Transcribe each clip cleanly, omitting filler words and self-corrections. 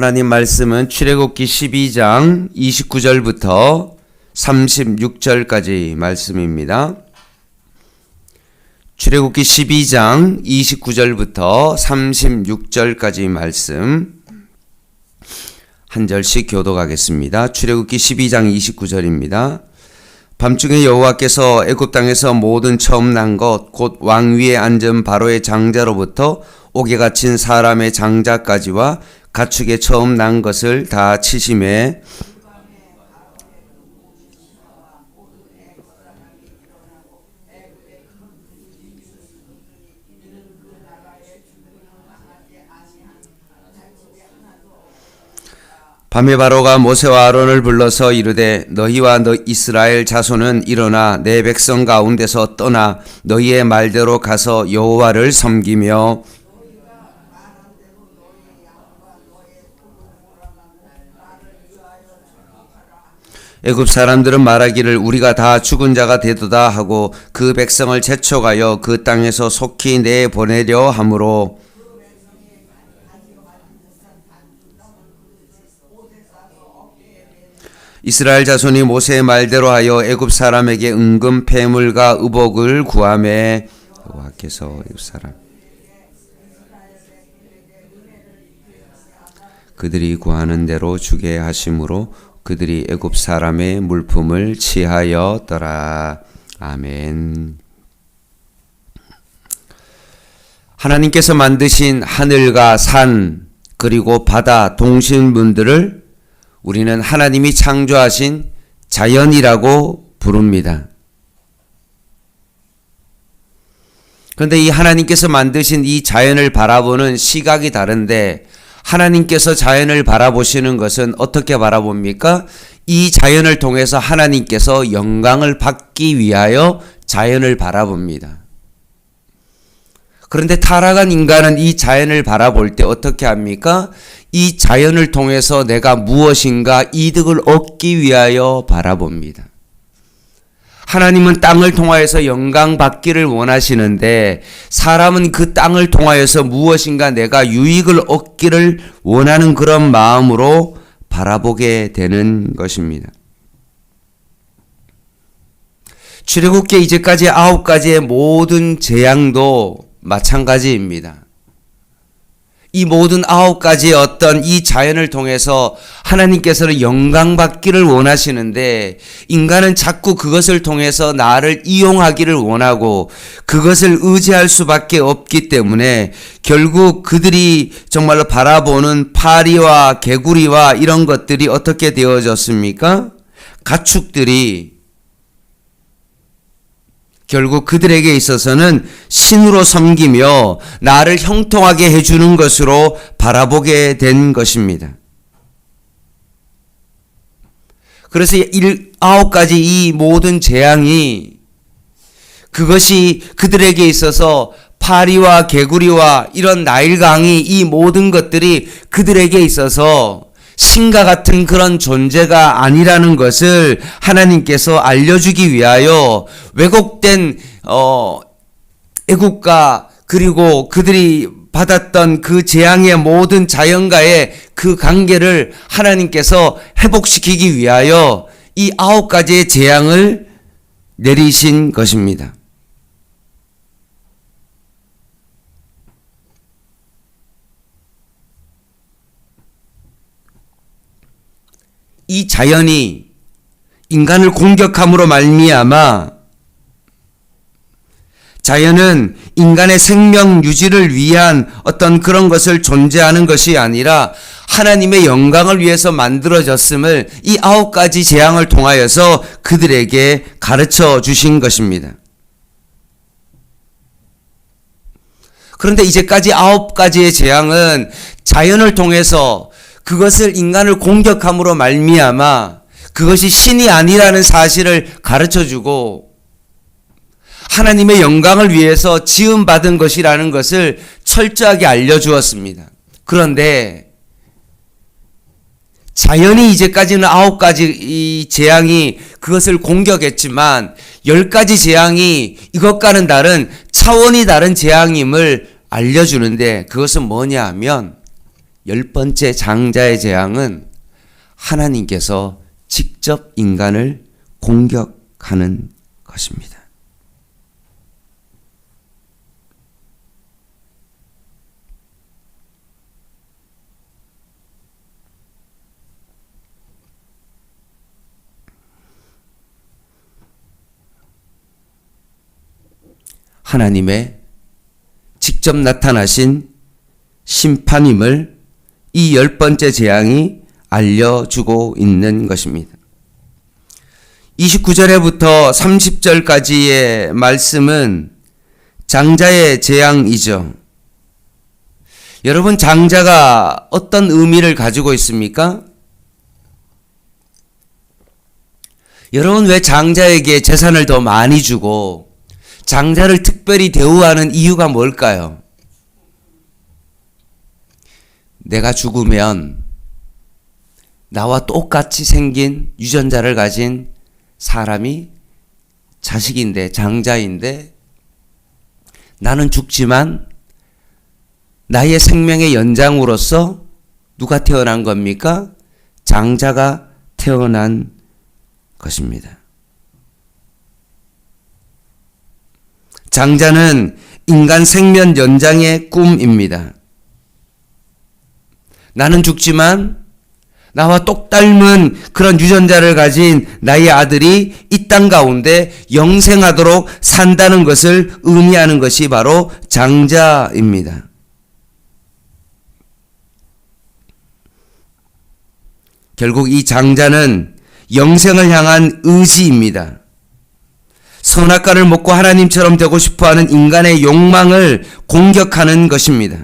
하나님 말씀은 출애굽기 12장 29절부터 36절까지 말씀입니다. 출애굽기 12장 29절부터 36절까지 말씀 한 절씩 교독하겠습니다. 출애굽기 12장 29절입니다. 밤중에 여호와께서 애굽 땅에서 모든 처음 난 것 곧 왕 위에 앉은 바로의 장자로부터 옥에 갇힌 사람의 장자까지와 가축의 처음 난 것을 다 치심에 밤에 바로가 모세와 아론을 불러서 이르되 너희와 너 이스라엘 자손은 일어나 내 백성 가운데서 떠나 너희의 말대로 가서 여호와를 섬기며 애굽 사람들은 말하기를 우리가 다 죽은 자가 되도다 하고 그 백성을 재촉하여 그 땅에서 속히 내보내려 하므로 이스라엘 자손이 모세의 말대로 하여 애굽 사람에게 은금 패물과 의복을 구하매 여호와께서 애굽 사람 그들이 구하는 대로 주게 하심으로 그들이 애굽 사람의 물품을 취하였더라. 아멘. 하나님께서 만드신 하늘과 산 그리고 바다 동식물들을 우리는 하나님이 창조하신 자연이라고 부릅니다. 그런데 이 하나님께서 만드신 이 자연을 바라보는 시각이 다른데 하나님께서 자연을 바라보시는 것은 어떻게 바라봅니까? 이 자연을 통해서 하나님께서 영광을 받기 위하여 자연을 바라봅니다. 그런데 타락한 인간은 이 자연을 바라볼 때 어떻게 합니까? 이 자연을 통해서 내가 무엇인가 이득을 얻기 위하여 바라봅니다. 하나님은 땅을 통하여서 영광 받기를 원하시는데 사람은 그 땅을 통하여서 무엇인가 내가 유익을 얻기를 원하는 그런 마음으로 바라보게 되는 것입니다. 출애굽기 이제까지 9가지의 모든 재앙도 마찬가지입니다. 이 모든 9가지의 어떤 이 자연을 통해서 하나님께서는 영광받기를 원하시는데 인간은 자꾸 그것을 통해서 나를 이용하기를 원하고 그것을 의지할 수밖에 없기 때문에 결국 그들이 정말로 바라보는 파리와 개구리와 이런 것들이 어떻게 되어졌습니까? 가축들이 결국 그들에게 있어서는 신으로 섬기며 나를 형통하게 해주는 것으로 바라보게 된 것입니다. 그래서 9가지 이 모든 재앙이 그것이 그들에게 있어서 파리와 개구리와 이런 나일강이 이 모든 것들이 그들에게 있어서 신과 같은 그런 존재가 아니라는 것을 하나님께서 알려주기 위하여 왜곡된 애국과 그리고 그들이 받았던 그 재앙의 모든 자연과의 그 관계를 하나님께서 회복시키기 위하여 이 9가지의 재앙을 내리신 것입니다. 이 자연이 인간을 공격함으로 말미암아 자연은 인간의 생명 유지를 위한 어떤 그런 것을 존재하는 것이 아니라 하나님의 영광을 위해서 만들어졌음을 이 9가지 재앙을 통하여서 그들에게 가르쳐 주신 것입니다. 그런데 이제까지 9가지의 재앙은 자연을 통해서 그것을 인간을 공격함으로 말미암아 그것이 신이 아니라는 사실을 가르쳐주고 하나님의 영광을 위해서 지음받은 것이라는 것을 철저하게 알려주었습니다. 그런데 자연이 이제까지는 9가지 이 재앙이 그것을 공격했지만 10가지 재앙이 이것과는 다른 차원이 다른 재앙임을 알려주는데 그것은 뭐냐 하면 10번째 장자의 재앙은 하나님께서 직접 인간을 공격하는 것입니다. 하나님의 직접 나타나신 심판임을 이 10번째 재앙이 알려주고 있는 것입니다. 29절에부터 30절까지의 말씀은 장자의 재앙이죠. 여러분, 장자가 어떤 의미를 가지고 있습니까? 여러분, 왜 장자에게 재산을 더 많이 주고 장자를 특별히 대우하는 이유가 뭘까요? 내가 죽으면 나와 똑같이 생긴 유전자를 가진 사람이 자식인데, 장자인데, 나는 죽지만 나의 생명의 연장으로서 누가 태어난 겁니까? 장자가 태어난 것입니다. 장자는 인간 생명 연장의 꿈입니다. 나는 죽지만 나와 똑 닮은 그런 유전자를 가진 나의 아들이 이 땅 가운데 영생하도록 산다는 것을 의미하는 것이 바로 장자입니다. 결국 이 장자는 영생을 향한 의지입니다. 선악과를 먹고 하나님처럼 되고 싶어하는 인간의 욕망을 공격하는 것입니다.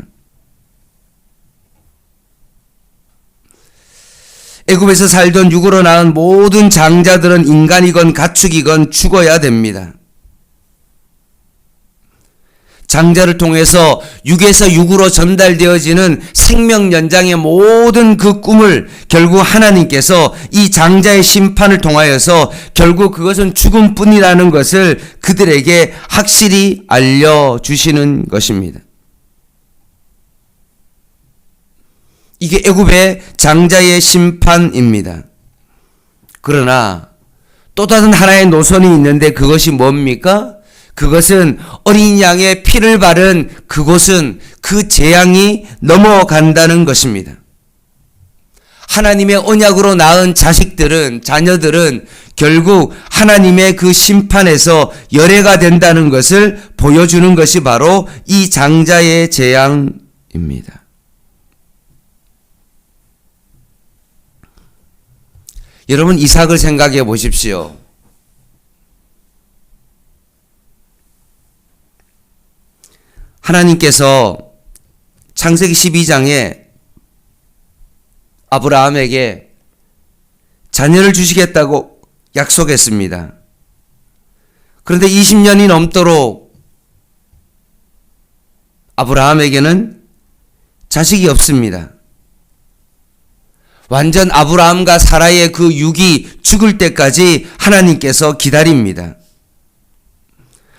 애굽에서 살던 육으로 낳은 모든 장자들은 인간이건 가축이건 죽어야 됩니다. 장자를 통해서 육에서 육으로 전달되어지는 생명 연장의 모든 그 꿈을 결국 하나님께서 이 장자의 심판을 통하여서 결국 그것은 죽음뿐이라는 것을 그들에게 확실히 알려주시는 것입니다. 이게 애굽의 장자의 심판입니다. 그러나 또 다른 하나의 노선이 있는데 그것이 뭡니까? 그것은 어린 양의 피를 바른 그곳은 그 재앙이 넘어간다는 것입니다. 하나님의 언약으로 낳은 자녀들은 결국 하나님의 그 심판에서 열애가 된다는 것을 보여주는 것이 바로 이 장자의 재앙입니다. 여러분, 이삭을 생각해 보십시오. 하나님께서 창세기 12장에 아브라함에게 자녀를 주시겠다고 약속했습니다. 그런데 20년이 넘도록 아브라함에게는 자식이 없습니다. 완전 아브라함과 사라의 그 육이 죽을 때까지 하나님께서 기다립니다.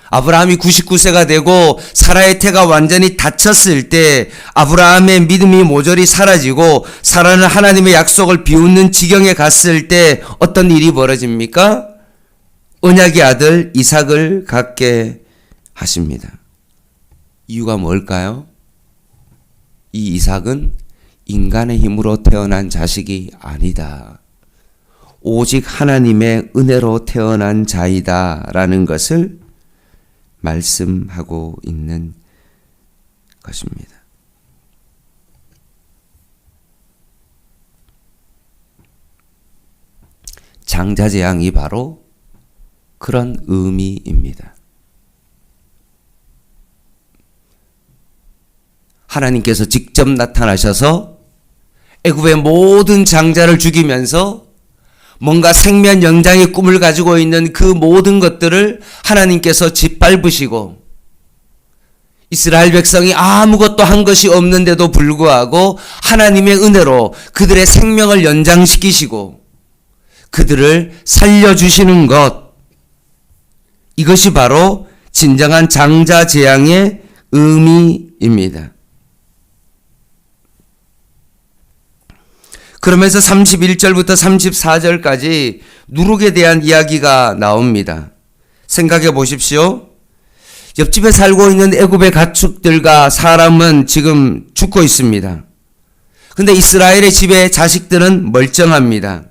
아브라함이 99세가 되고 사라의 태가 완전히 닫혔을 때 아브라함의 믿음이 모조리 사라지고 사라는 하나님의 약속을 비웃는 지경에 갔을 때 어떤 일이 벌어집니까? 언약의 아들 이삭을 갖게 하십니다. 이유가 뭘까요? 이 이삭은 인간의 힘으로 태어난 자식이 아니다. 오직 하나님의 은혜로 태어난 자이다라는 것을 말씀하고 있는 것입니다. 장자재앙이 바로 그런 의미입니다. 하나님께서 직접 나타나셔서 애굽의 모든 장자를 죽이면서 뭔가 생명 연장의 꿈을 가지고 있는 그 모든 것들을 하나님께서 짓밟으시고 이스라엘 백성이 아무것도 한 것이 없는데도 불구하고 하나님의 은혜로 그들의 생명을 연장시키시고 그들을 살려주시는 것, 이것이 바로 진정한 장자 재앙의 의미입니다. 그러면서 31절부터 34절까지 누룩에 대한 이야기가 나옵니다. 생각해 보십시오. 옆집에 살고 있는 애굽의 가축들과 사람은 지금 죽고 있습니다. 근데 이스라엘의 집의 자식들은 멀쩡합니다.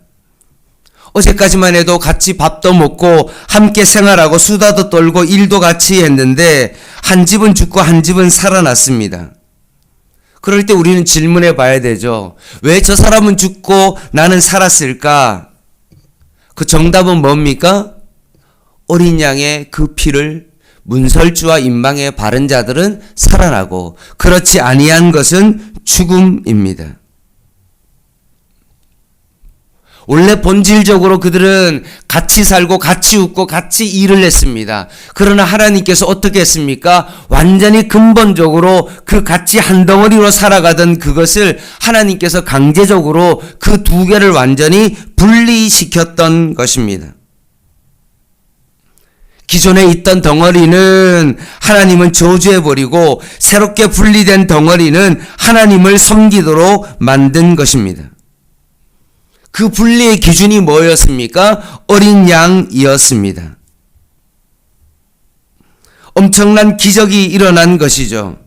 어제까지만 해도 같이 밥도 먹고 함께 생활하고 수다도 떨고 일도 같이 했는데 한 집은 죽고 한 집은 살아났습니다. 그럴 때 우리는 질문해 봐야 되죠. 왜 저 사람은 죽고 나는 살았을까? 그 정답은 뭡니까? 어린 양의 그 피를 문설주와 임방에 바른 자들은 살아나고 그렇지 아니한 것은 죽음입니다. 원래 본질적으로 그들은 같이 살고 같이 웃고 같이 일을 했습니다. 그러나 하나님께서 어떻게 했습니까? 완전히 근본적으로 그 같이 한 덩어리로 살아가던 그것을 하나님께서 강제적으로 그 두 개를 완전히 분리시켰던 것입니다. 기존에 있던 덩어리는 하나님은 저주해버리고 새롭게 분리된 덩어리는 하나님을 섬기도록 만든 것입니다. 그 분리의 기준이 뭐였습니까? 어린 양이었습니다. 엄청난 기적이 일어난 것이죠.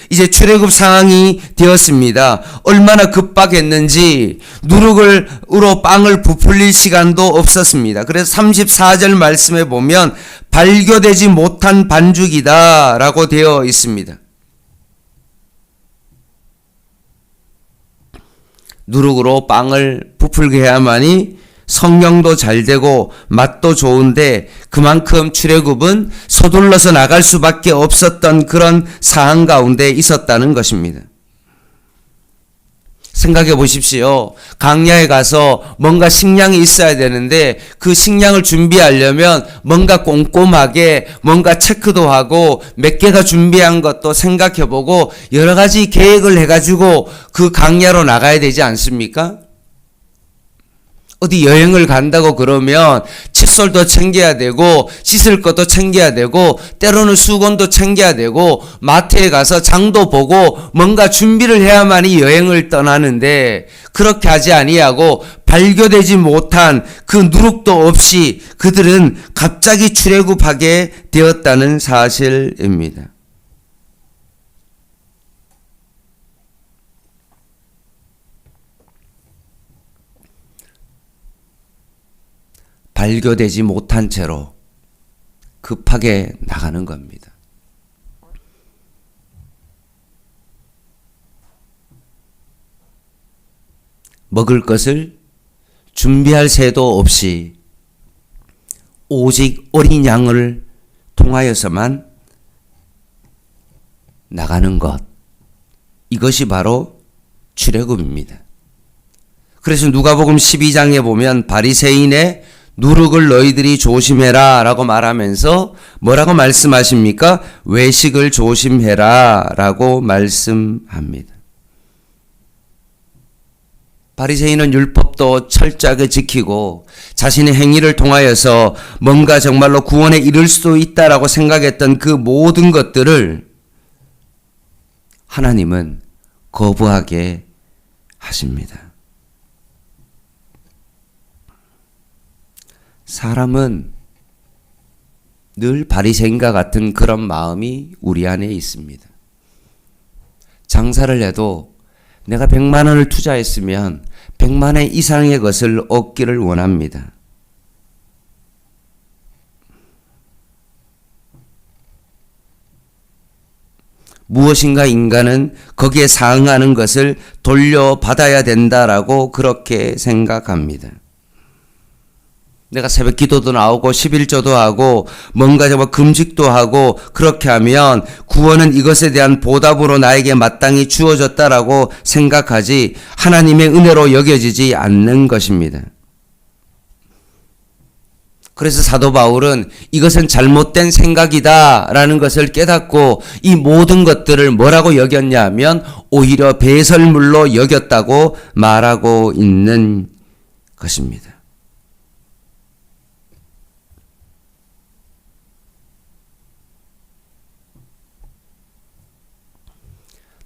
이제 출애굽 상황이 되었습니다. 얼마나 급박했는지 누룩으로 빵을 부풀릴 시간도 없었습니다. 그래서 34절 말씀에 보면 발교되지 못한 반죽이다 라고 되어 있습니다. 누룩으로 빵을 부풀게 해야만이 성령도 잘 되고 맛도 좋은데 그만큼 출애굽은 서둘러서 나갈 수밖에 없었던 그런 상황 가운데 있었다는 것입니다. 생각해 보십시오. 강야에 가서 뭔가 식량이 있어야 되는데 그 식량을 준비하려면 뭔가 꼼꼼하게 뭔가 체크도 하고 몇 개가 준비한 것도 생각해 보고 여러 가지 계획을 해가지고 그 강야로 나가야 되지 않습니까? 어디 여행을 간다고 그러면 칫솔도 챙겨야 되고 씻을 것도 챙겨야 되고 때로는 수건도 챙겨야 되고 마트에 가서 장도 보고 뭔가 준비를 해야만이 여행을 떠나는데 그렇게 하지 아니하고 발교되지 못한 그 누룩도 없이 그들은 갑자기 출애굽하게 되었다는 사실입니다. 발교되지 못한 채로 급하게 나가는 겁니다. 먹을 것을 준비할 새도 없이 오직 어린 양을 통하여서만 나가는 것, 이것이 바로 출애굽입니다. 그래서 누가복음 12장에 보면 바리새인의 누룩을 너희들이 조심해라 라고 말하면서 뭐라고 말씀하십니까? 외식을 조심해라 라고 말씀합니다. 바리새인은 율법도 철저하게 지키고 자신의 행위를 통하여서 뭔가 정말로 구원에 이를 수도 있다라고 생각했던 그 모든 것들을 하나님은 거부하게 하십니다. 사람은 늘 바리새인과 같은 그런 마음이 우리 안에 있습니다. 장사를 해도 내가 100만 원을 투자했으면 100만 원 이상의 것을 얻기를 원합니다. 무엇인가 인간은 거기에 상응하는 것을 돌려받아야 된다라고 그렇게 생각합니다. 내가 새벽 기도도 나오고 11조도 하고 뭔가 정말 금식도 하고 그렇게 하면 구원은 이것에 대한 보답으로 나에게 마땅히 주어졌다라고 생각하지 하나님의 은혜로 여겨지지 않는 것입니다. 그래서 사도 바울은 이것은 잘못된 생각이다 라는 것을 깨닫고 이 모든 것들을 뭐라고 여겼냐 하면 오히려 배설물로 여겼다고 말하고 있는 것입니다.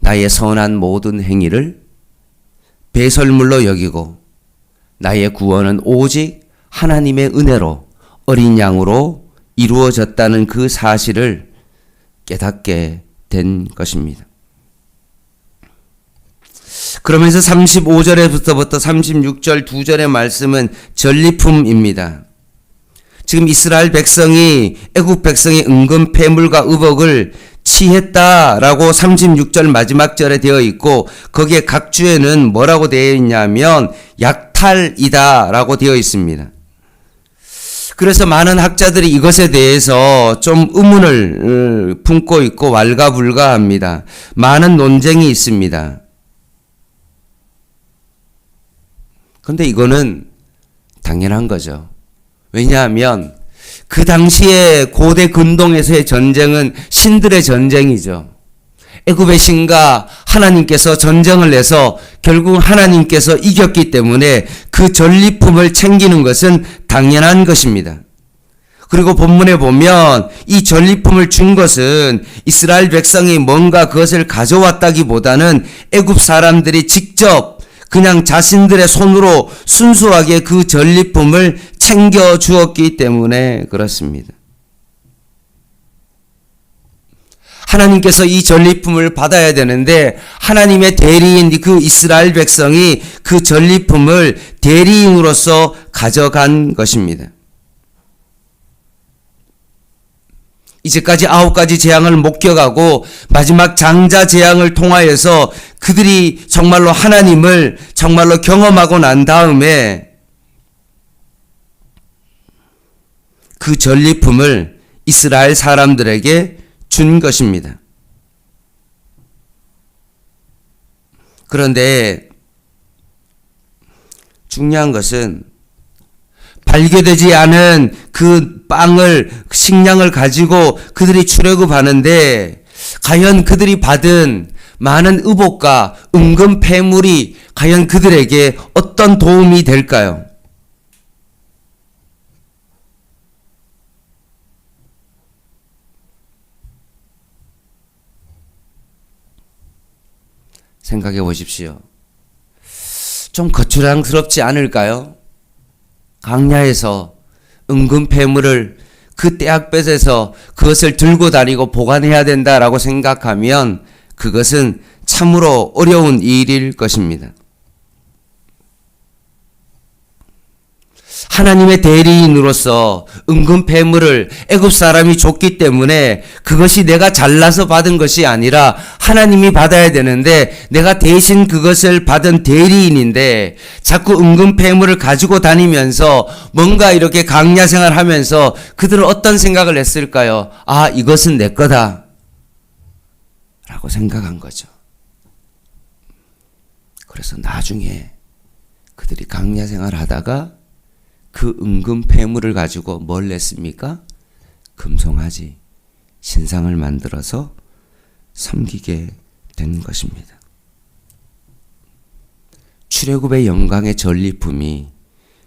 나의 선한 모든 행위를 배설물로 여기고 나의 구원은 오직 하나님의 은혜로 어린 양으로 이루어졌다는 그 사실을 깨닫게 된 것입니다. 그러면서 35절에부터 36절 두 절의 말씀은 전리품입니다. 지금 이스라엘 백성이 애국 백성의 은근 패물과 의복을 취했다라고 36절 마지막 절에 되어 있고 거기에 각 주에는 뭐라고 되어 있냐면 약탈이다라고 되어 있습니다. 그래서 많은 학자들이 이것에 대해서 좀 의문을 품고 있고 왈가불가합니다. 많은 논쟁이 있습니다. 그런데 이거는 당연한 거죠. 왜냐하면 그 당시에 고대 근동에서의 전쟁은 신들의 전쟁이죠. 애굽의 신과 하나님께서 전쟁을 내서 결국 하나님께서 이겼기 때문에 그 전리품을 챙기는 것은 당연한 것입니다. 그리고 본문에 보면 이 전리품을 준 것은 이스라엘 백성이 뭔가 그것을 가져왔다기보다는 애굽 사람들이 직접 그냥 자신들의 손으로 순수하게 그 전리품을 챙겨 주었기 때문에 그렇습니다. 하나님께서 이 전리품을 받아야 되는데 하나님의 대리인 그 이스라엘 백성이 그 전리품을 대리인으로서 가져간 것입니다. 이제까지 9가지 재앙을 목격하고 마지막 장자 재앙을 통하여서 그들이 정말로 하나님을 정말로 경험하고 난 다음에 그 전리품을 이스라엘 사람들에게 준 것입니다. 그런데 중요한 것은 발견되지 않은 그 빵을, 식량을 가지고 그들이 출애굽하는데 과연 그들이 받은 많은 의복과 은금 폐물이 과연 그들에게 어떤 도움이 될까요? 생각해 보십시오. 좀 거추장스럽지 않을까요? 광야에서 은금 폐물을 그 떼약볕에서 그것을 들고 다니고 보관해야 된다라고 생각하면 그것은 참으로 어려운 일일 것입니다. 하나님의 대리인으로서 은금 폐물을 애굽 사람이 줬기 때문에 그것이 내가 잘나서 받은 것이 아니라 하나님이 받아야 되는데 내가 대신 그것을 받은 대리인인데 자꾸 은금 폐물을 가지고 다니면서 뭔가 이렇게 강야 생활하면서 그들은 어떤 생각을 했을까요? 아, 이것은 내 거다 라고 생각한 거죠. 그래서 나중에 그들이 강야 생활하다가 그 은금 폐물을 가지고 뭘 냈습니까? 금송아지 신상을 만들어서 섬기게 된 것입니다. 출애굽의 영광의 전리품이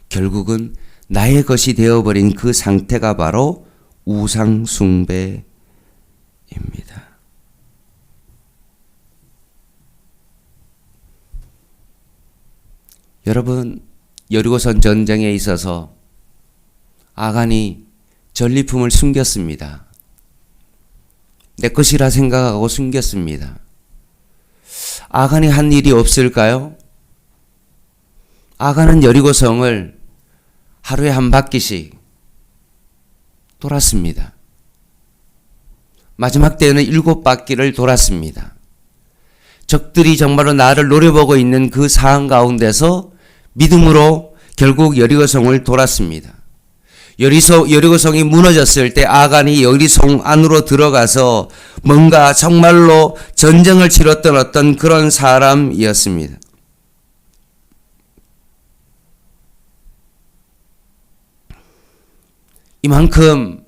결국은 나의 것이 되어버린 그 상태가 바로 우상 숭배입니다. 여러분, 여리고성 전쟁에 있어서 아간이 전리품을 숨겼습니다. 내 것이라 생각하고 숨겼습니다. 아간이 한 일이 없을까요? 아간은 여리고성을 하루에 한 바퀴씩 돌았습니다. 마지막 때에는 7바퀴를 돌았습니다. 적들이 정말로 나를 노려보고 있는 그 상황 가운데서 믿음으로 결국 여리고성을 돌았습니다. 여리고성이 무너졌을 때 아간이 여리성 안으로 들어가서 뭔가 정말로 전쟁을 치렀던 어떤 그런 사람이었습니다. 이만큼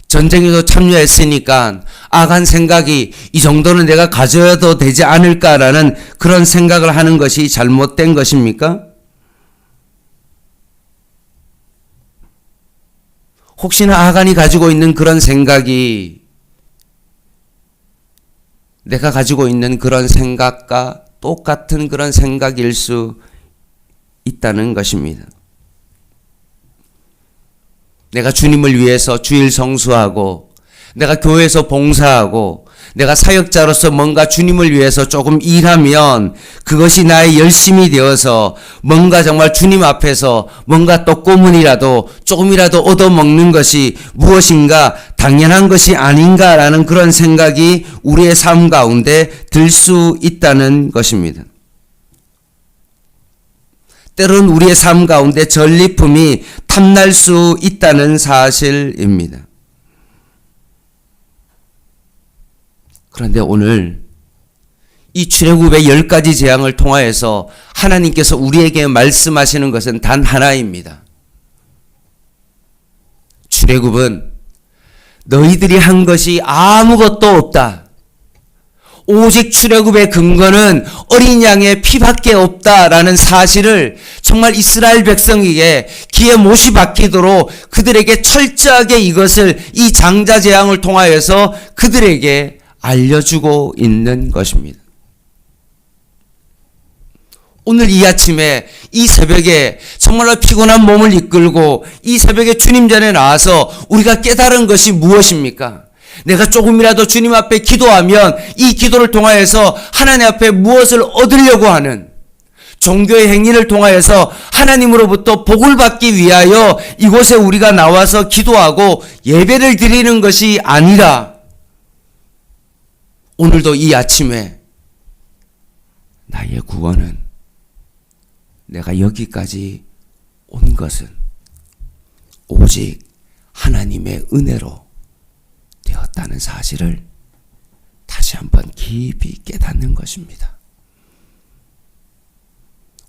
전쟁에도 참여했으니까 아간 생각이 이 정도는 내가 가져도 되지 않을까라는 그런 생각을 하는 것이 잘못된 것입니까? 혹시나 아간이 가지고 있는 그런 생각이 내가 가지고 있는 그런 생각과 똑같은 그런 생각일 수 있다는 것입니다. 내가 주님을 위해서 주일 성수하고 내가 교회에서 봉사하고 내가 사역자로서 뭔가 주님을 위해서 조금 일하면 그것이 나의 열심이 되어서 뭔가 정말 주님 앞에서 뭔가 떡고문이라도 조금이라도 얻어먹는 것이 무엇인가 당연한 것이 아닌가라는 그런 생각이 우리의 삶 가운데 들 수 있다는 것입니다. 때론 우리의 삶 가운데 전리품이 탐날 수 있다는 사실입니다. 그런데 오늘 이 출애굽의 10가지 재앙을 통하여서 하나님께서 우리에게 말씀하시는 것은 단 하나입니다. 출애굽은 너희들이 한 것이 아무것도 없다. 오직 출애굽의 근거는 어린 양의 피밖에 없다라는 사실을 정말 이스라엘 백성에게 귀에 못이 박히도록 그들에게 철저하게 이것을 이 장자 재앙을 통하여서 그들에게 알려주고 있는 것입니다. 오늘 이 아침에 이 새벽에 정말로 피곤한 몸을 이끌고 이 새벽에 주님 전에 나와서 우리가 깨달은 것이 무엇입니까? 내가 조금이라도 주님 앞에 기도하면 이 기도를 통하여서 하나님 앞에 무엇을 얻으려고 하는 종교의 행위를 통하여서 하나님으로부터 복을 받기 위하여 이곳에 우리가 나와서 기도하고 예배를 드리는 것이 아니라 오늘도 이 아침에 나의 구원은 내가 여기까지 온 것은 오직 하나님의 은혜로 되었다는 사실을 다시 한번 깊이 깨닫는 것입니다.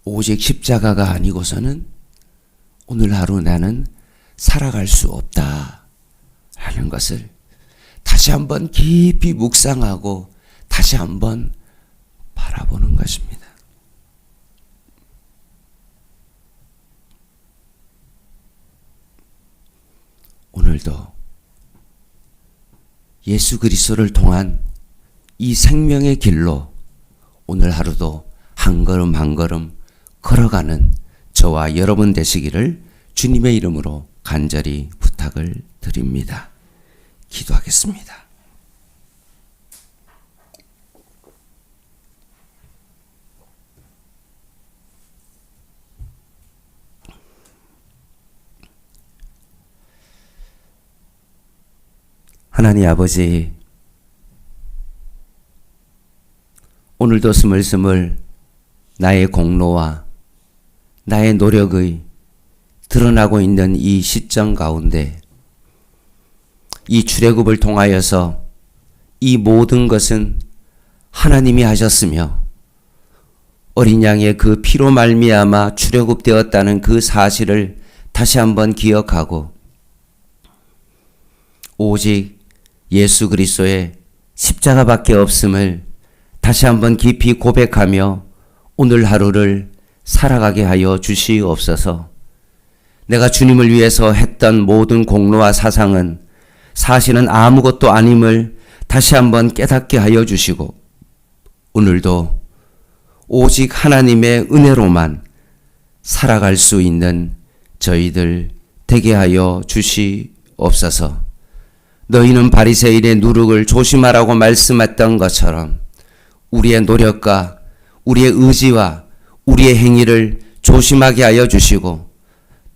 오직 십자가가 아니고서는 오늘 하루 나는 살아갈 수 없다 하는 것을 다시 한번 깊이 묵상하고 다시 한번 바라보는 것입니다. 오늘도 예수 그리스도를 통한 이 생명의 길로 오늘 하루도 한 걸음 한 걸음 걸어가는 저와 여러분 되시기를 주님의 이름으로 간절히 부탁을 드립니다. 기도하겠습니다. 하나님 아버지, 오늘도 스물스물 나의 공로와 나의 노력의 드러나고 있는 이 시점 가운데 이 출애굽을 통하여서 이 모든 것은 하나님이 하셨으며 어린 양의 그 피로 말미암아 출애굽되었다는 그 사실을 다시 한번 기억하고 오직 예수 그리스도의 십자가밖에 없음을 다시 한번 깊이 고백하며 오늘 하루를 살아가게 하여 주시옵소서. 내가 주님을 위해서 했던 모든 공로와 사상은 사실은 아무것도 아님을 다시 한번 깨닫게 하여 주시고 오늘도 오직 하나님의 은혜로만 살아갈 수 있는 저희들 되게 하여 주시옵소서. 너희는 바리새인의 누룩을 조심하라고 말씀했던 것처럼 우리의 노력과 우리의 의지와 우리의 행위를 조심하게 하여 주시고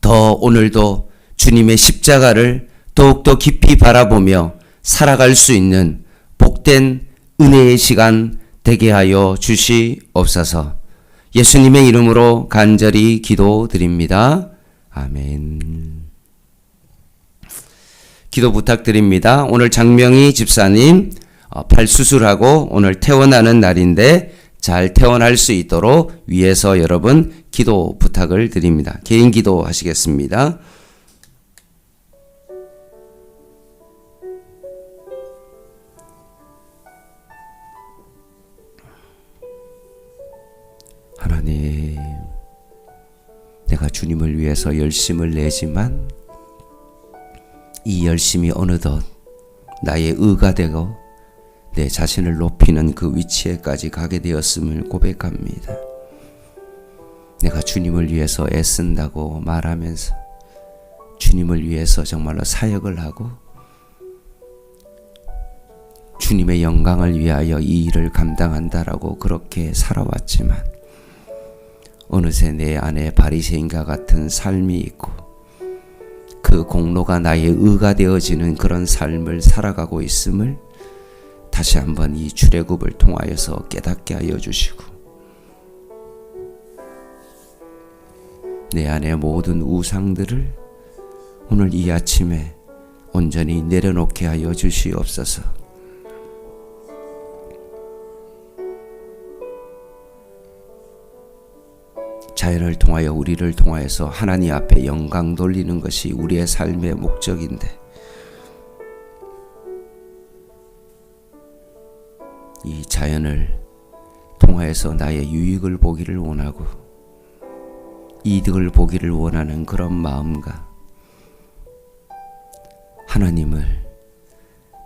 더 오늘도 주님의 십자가를 더욱더 깊이 바라보며 살아갈 수 있는 복된 은혜의 시간 되게 하여 주시옵소서. 예수님의 이름으로 간절히 기도드립니다. 아멘. 기도 부탁드립니다. 오늘 장명희 집사님 팔 수술하고 오늘 퇴원하는 날인데 잘 퇴원할 수 있도록 위에서 여러분 기도 부탁을 드립니다. 개인 기도 하시겠습니다. 하나님, 내가 주님을 위해서 열심을 내지만 이 열심이 어느덧 나의 의가 되고 내 자신을 높이는 그 위치에까지 가게 되었음을 고백합니다. 내가 주님을 위해서 애쓴다고 말하면서 주님을 위해서 정말로 사역을 하고 주님의 영광을 위하여 이 일을 감당한다라고 그렇게 살아왔지만 어느새 내 안에 바리새인과 같은 삶이 있고 그 공로가 나의 의가 되어지는 그런 삶을 살아가고 있음을 다시 한번 이 출애굽을 통하여서 깨닫게 하여 주시고 내 안의 모든 우상들을 오늘 이 아침에 온전히 내려놓게 하여 주시옵소서. 자연을 통하여 우리를 통하여서 하나님 앞에 영광 돌리는 것이 우리의 삶의 목적인데 이 자연을 통하여서 나의 유익을 보기를 원하고 이득을 보기를 원하는 그런 마음과 하나님을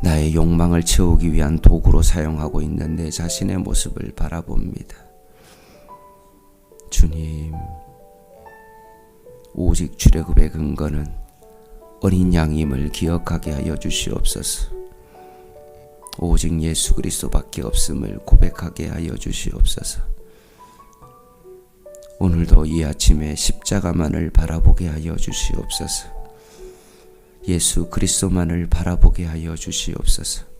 나의 욕망을 채우기 위한 도구로 사용하고 있는 내 자신의 모습을 바라봅니다. 주님, 오직 출애굽의 근거는 어린 양임을 기억하게 하여 주시옵소서. 오직 예수 그리스도밖에 없음을 고백하게 하여 주시옵소서. 오늘도 이 아침에 십자가만을 바라보게 하여 주시옵소서. 예수 그리스도만을 바라보게 하여 주시옵소서.